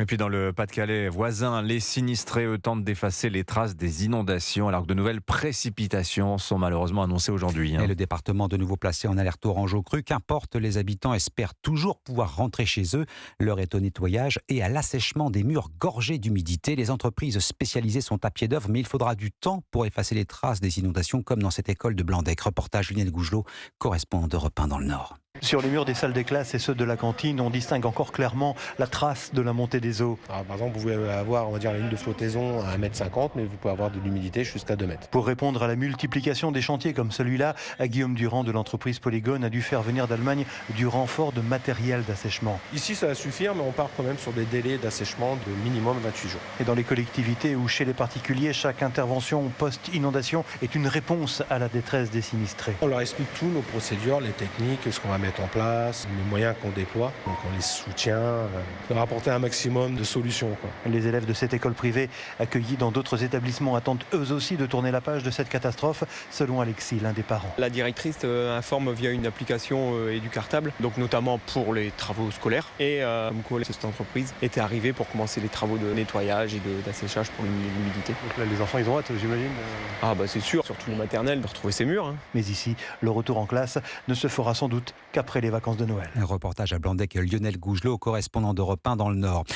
Et puis dans le Pas-de-Calais voisin, les sinistrés tentent d'effacer les traces des inondations alors que de nouvelles précipitations sont malheureusement annoncées aujourd'hui. Et le département de nouveau placé en alerte orange au cru. Qu'importe, les habitants espèrent toujours pouvoir rentrer chez eux. L'heure est au nettoyage et à l'assèchement des murs gorgés d'humidité. Les entreprises spécialisées sont à pied d'œuvre, mais il faudra du temps pour effacer les traces des inondations, comme dans cette école de Blandec. Reportage Lionel Gougelot, correspondant d'Europe 1 dans le Nord. Sur les murs des salles des classes et ceux de la cantine, on distingue encore clairement la trace de la montée des eaux. Alors, par exemple, vous pouvez avoir la ligne de flottaison à 1,50 m, mais vous pouvez avoir de l'humidité jusqu'à 2 mètres. Pour répondre à la multiplication des chantiers comme celui-là, Guillaume Durand de l'entreprise Polygone a dû faire venir d'Allemagne du renfort de matériel d'assèchement. Ici, ça va suffire, mais on part quand même sur des délais d'assèchement de minimum 28 jours. Et dans les collectivités ou chez les particuliers, chaque intervention post-inondation est une réponse à la détresse des sinistrés. On leur explique tous nos procédures, les techniques, ce qu'on va mettre en place, les moyens qu'on déploie. Donc on les soutient, leur apporter un maximum de solutions, quoi. Les élèves de cette école privée accueillis dans d'autres établissements attendent eux aussi de tourner la page de cette catastrophe, selon Alexis, l'un des parents. La directrice informe via une application Éducartable, donc notamment pour les travaux scolaires. Et cette entreprise était arrivée pour commencer les travaux de nettoyage et d'asséchage pour l'humidité. Donc là, les enfants, ils ont hâte, j'imagine. Ah bah c'est sûr, surtout les maternelles, de retrouver ces murs. Mais ici, le retour en classe ne se fera sans doute qu'après les vacances de Noël. Un reportage à Blandec, Lionel Gougelot, correspondant d'Europe 1 dans le Nord.